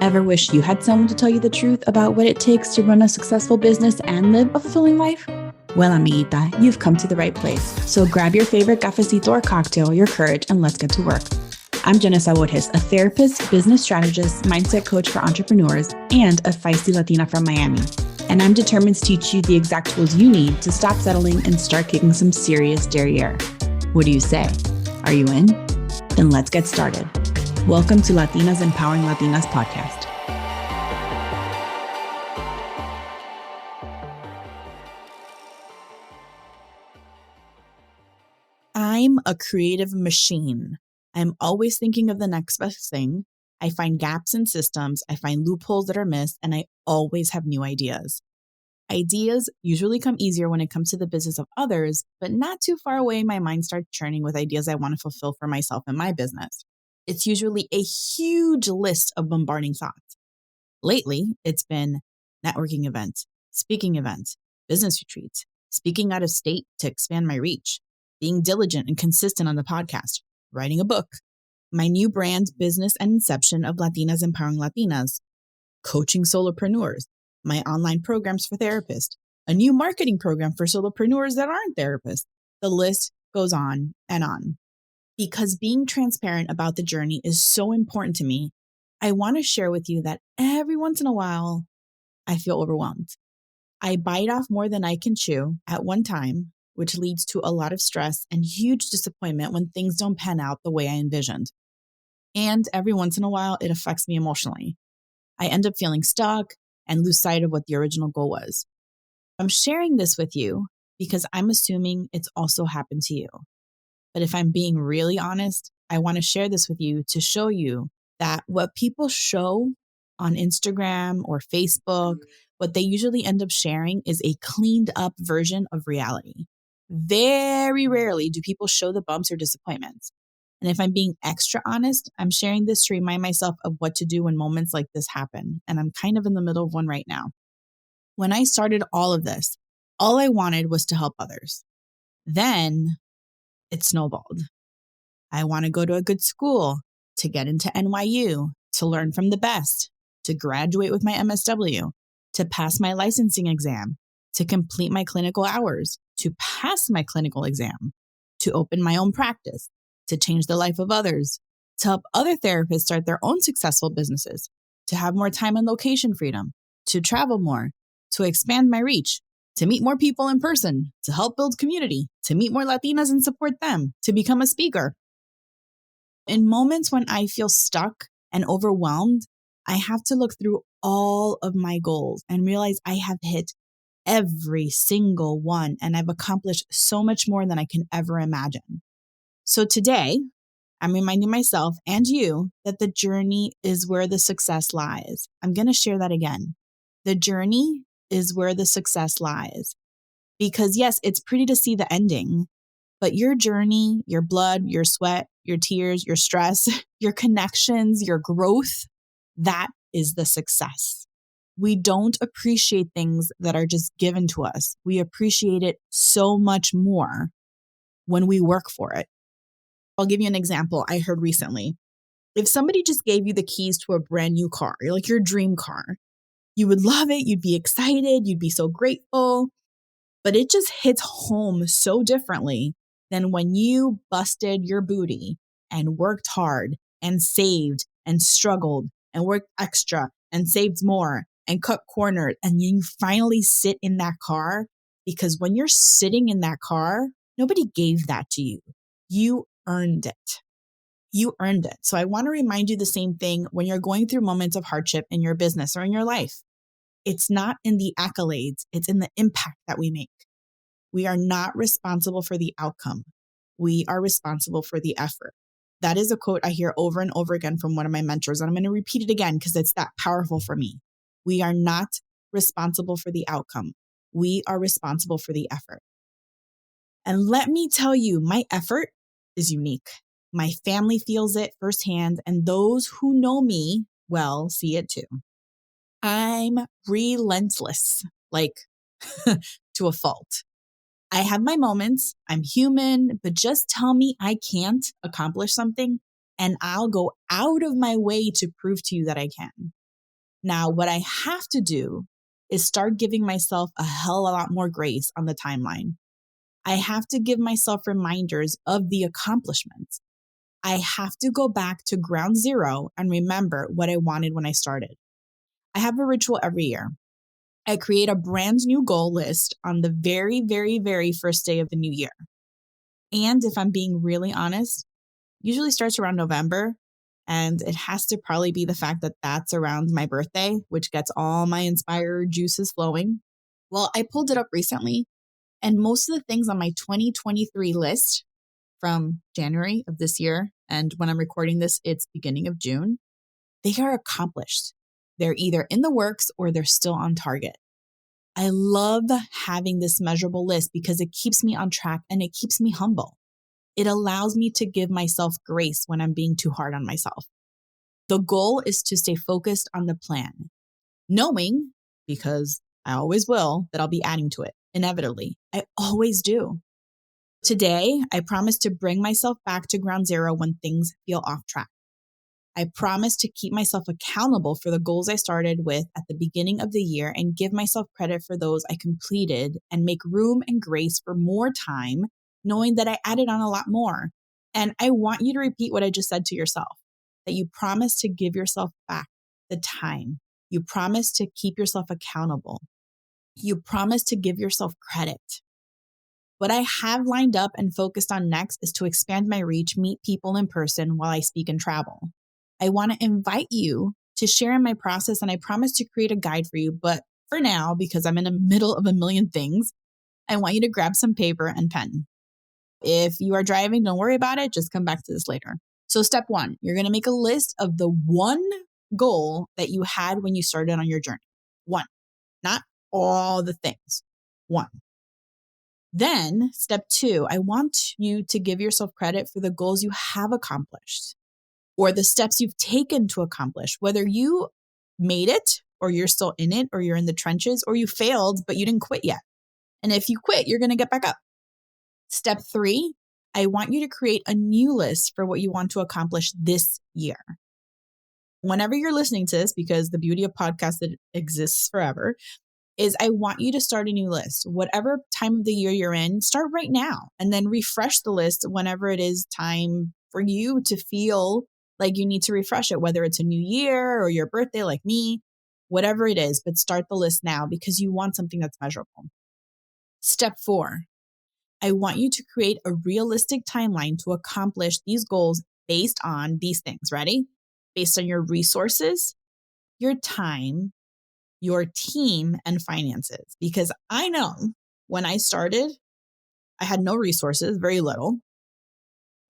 Ever wish you had someone to tell you the truth about what it takes to run a successful business and live a fulfilling life? Well, amiguita, you've come to the right place. So grab your favorite cafecito or cocktail, your courage, and let's get to work. I'm Jenna Sabores, a therapist, business strategist, mindset coach for entrepreneurs, and a feisty Latina from Miami. And I'm determined to teach you the exact tools you need to stop settling and start kicking some serious derriere. What do you say? Are you in? Then let's get started. Welcome to Latinas Empowering Latinas podcast. I'm a creative machine. I'm always thinking of the next best thing. I find gaps in systems. I find loopholes that are missed, and I always have new ideas. Ideas usually come easier when it comes to the business of others, but not too far away, my mind starts churning with ideas I want to fulfill for myself and my business. It's usually a huge list of bombarding thoughts. Lately, it's been networking events, speaking events, business retreats, speaking out of state to expand my reach, being diligent and consistent on the podcast, writing a book, my new brand, Business and Inception of Latinas Empowering Latinas, coaching solopreneurs, my online programs for therapists, a new marketing program for solopreneurs that aren't therapists. The list goes on and on. Because being transparent about the journey is so important to me, I want to share with you that every once in a while, I feel overwhelmed. I bite off more than I can chew at one time, which leads to a lot of stress and huge disappointment when things don't pan out the way I envisioned. And every once in a while, it affects me emotionally. I end up feeling stuck and lose sight of what the original goal was. I'm sharing this with you because I'm assuming it's also happened to you. But if I'm being really honest, I want to share this with you to show you that what people show on Instagram or Facebook, what they usually end up sharing is a cleaned up version of reality. Very rarely do people show the bumps or disappointments. And if I'm being extra honest, I'm sharing this to remind myself of what to do when moments like this happen. And I'm kind of in the middle of one right now. When I started all of this, all I wanted was to help others. Then it snowballed. I want to go to a good school, to get into NYU, to learn from the best, to graduate with my MSW, to pass my licensing exam, to complete my clinical hours, to pass my clinical exam, to open my own practice, to change the life of others, to help other therapists start their own successful businesses, to have more time and location freedom, to travel more, to expand my reach, to meet more people in person, to help build community, to meet more Latinas and support them, to become a speaker. In moments when I feel stuck and overwhelmed, I have to look through all of my goals and realize I have hit every single one and I've accomplished so much more than I can ever imagine. So today, I'm reminding myself and you that the journey is where the success lies. I'm going to share that again. The journey is where the success lies. Because yes, it's pretty to see the ending, but your journey, your blood, your sweat, your tears, your stress, your connections, your growth, that is the success. We don't appreciate things that are just given to us. We appreciate it so much more when we work for it. I'll give you an example I heard recently. If somebody just gave you the keys to a brand new car, like your dream car, you would love it. You'd be excited. You'd be so grateful. But it just hits home so differently than when you busted your booty and worked hard and saved and struggled and worked extra and saved more and cut corners. And you finally sit in that car, because when you're sitting in that car, nobody gave that to you. You earned it. You earned it. So I want to remind you the same thing when you're going through moments of hardship in your business or in your life. It's not in the accolades. It's in the impact that we make. We are not responsible for the outcome. We are responsible for the effort. That is a quote I hear over and over again from one of my mentors. And I'm going to repeat it again because it's that powerful for me. We are not responsible for the outcome. We are responsible for the effort. And let me tell you, my effort is unique. My family feels it firsthand, and those who know me well see it too. I'm relentless, like to a fault. I have my moments. I'm human, but just tell me I can't accomplish something and I'll go out of my way to prove to you that I can. Now, what I have to do is start giving myself a hell of a lot more grace on the timeline. I have to give myself reminders of the accomplishments. I have to go back to ground zero and remember what I wanted when I started. I have a ritual every year. I create a brand new goal list on the very, very, very first day of the new year. And if I'm being really honest, usually starts around November. And it has to probably be the fact that that's around my birthday, which gets all my inspired juices flowing. Well, I pulled it up recently, and most of the things on my 2023 list from January of this year, and when I'm recording this, it's beginning of June, they are accomplished. They're either in the works or they're still on target. I love having this measurable list because it keeps me on track and it keeps me humble. It allows me to give myself grace when I'm being too hard on myself. The goal is to stay focused on the plan, knowing, because I always will, that I'll be adding to it inevitably. I always do. Today, I promise to bring myself back to ground zero when things feel off track. I promise to keep myself accountable for the goals I started with at the beginning of the year and give myself credit for those I completed and make room and grace for more time, knowing that I added on a lot more. And I want you to repeat what I just said to yourself, that you promise to give yourself back the time. You promise to keep yourself accountable. You promise to give yourself credit. What I have lined up and focused on next is to expand my reach, meet people in person while I speak and travel. I want to invite you to share in my process, and I promise to create a guide for you. But for now, because I'm in the middle of a million things, I want you to grab some paper and pen. If you are driving, don't worry about it. Just come back to this later. So step one, you're going to make a list of the one goal that you had when you started on your journey. One, not all the things. One. Then step two, I want you to give yourself credit for the goals you have accomplished or the steps you've taken to accomplish, whether you made it or you're still in it or you're in the trenches or you failed, but you didn't quit yet. And if you quit, you're going to get back up. Step three, I want you to create a new list for what you want to accomplish this year. Whenever you're listening to this, because the beauty of podcasts that exists forever, is I want you to start a new list. Whatever time of the year you're in, start right now and then refresh the list whenever it is time for you to feel like you need to refresh it, whether it's a new year or your birthday like me, whatever it is, but start the list now because you want something that's measurable. Step four, I want you to create a realistic timeline to accomplish these goals based on these things. Ready? Based on your resources, your time, your team, and finances. Because I know when I started, I had no resources, very little.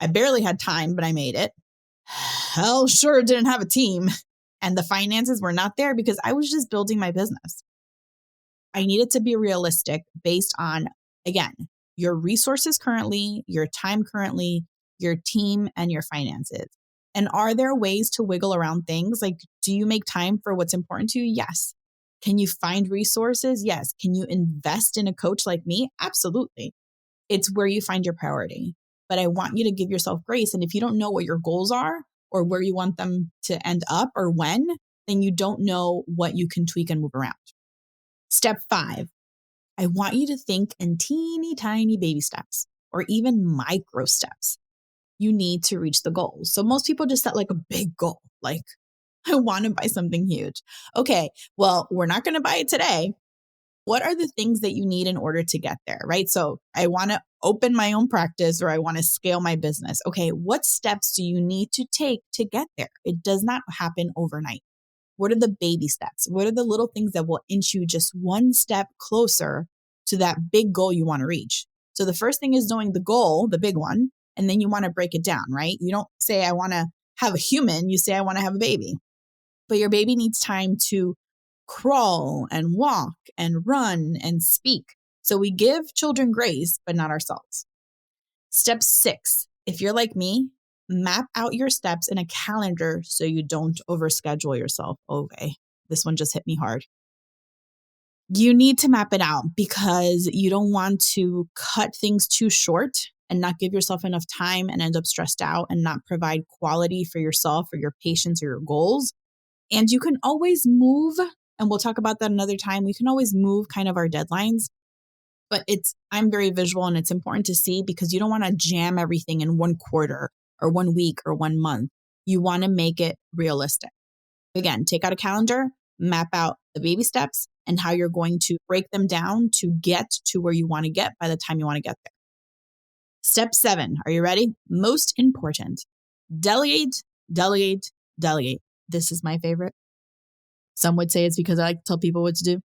I barely had time, but I made it. Hell sure didn't have a team. And the finances were not there because I was just building my business. I needed to be realistic based on, again, your resources currently, your time currently, your team, and your finances. And are there ways to wiggle around things? Like, do you make time for what's important to you? Yes. Can you find resources? Yes. Can you invest in a coach like me? Absolutely. It's where you find your priority. But I want you to give yourself grace. And if you don't know what your goals are or where you want them to end up or when, then you don't know what you can tweak and move around. Step five, I want you to think in teeny tiny baby steps or even micro steps you need to reach the goals. So most people just set like a big goal, like I want to buy something huge. Okay, well, we're not going to buy it today. What are the things that you need in order to get there, right? So I want to open my own practice or I want to scale my business. Okay, what steps do you need to take to get there? It does not happen overnight. What are the baby steps? What are the little things that will inch you just one step closer to that big goal you want to reach? So the first thing is knowing the goal, the big one, and then you want to break it down, right? You don't say, I want to have a human. You say, I want to have a baby. But your baby needs time to crawl and walk and run and speak. So we give children grace, but not ourselves. Step six, if you're like me, map out your steps in a calendar so you don't overschedule yourself. Okay, this one just hit me hard. You need to map it out because you don't want to cut things too short and not give yourself enough time and end up stressed out and not provide quality for yourself or your patients or your goals. And you can always move, and we'll talk about that another time. We can always move kind of our deadlines, but I'm very visual and it's important to see because you don't want to jam everything in one quarter or 1 week or 1 month. You want to make it realistic. Again, take out a calendar, map out the baby steps and how you're going to break them down to get to where you want to get by the time you want to get there. Step 7, are you ready? Most important, delegate, delegate, delegate. This is my favorite. Some would say it's because I like to tell people what to do.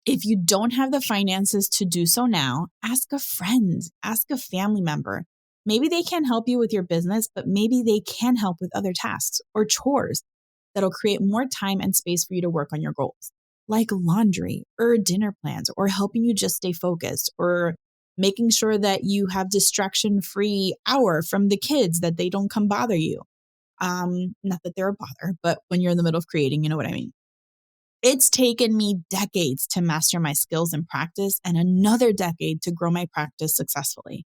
If you don't have the finances to do so now, ask a friend, ask a family member. Maybe they can't help you with your business, but maybe they can help with other tasks or chores that'll create more time and space for you to work on your goals, like laundry or dinner plans or helping you just stay focused or making sure that you have distraction-free hour from the kids that they don't come bother you. Not that they're a bother, but when you're in the middle of creating, you know what I mean. It's taken me decades to master my skills and practice and another decade to grow my practice successfully.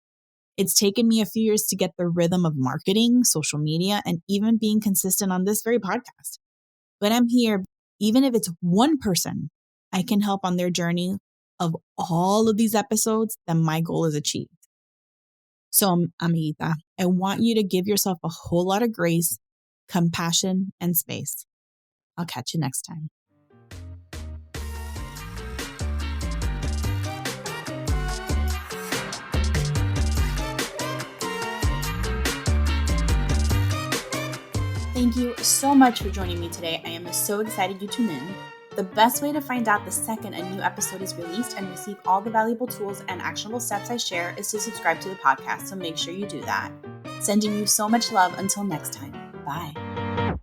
It's taken me a few years to get the rhythm of marketing, social media, and even being consistent on this very podcast. But I'm here, even if it's one person I can help on their journey of all of these episodes, then my goal is achieved. So, amiguita, I want you to give yourself a whole lot of grace, compassion, and space. I'll catch you next time. Thank you so much for joining me today. I am so excited you tuned in. The best way to find out the second a new episode is released and receive all the valuable tools and actionable steps I share is to subscribe to the podcast, so make sure you do that. Sending you so much love until next time. Bye.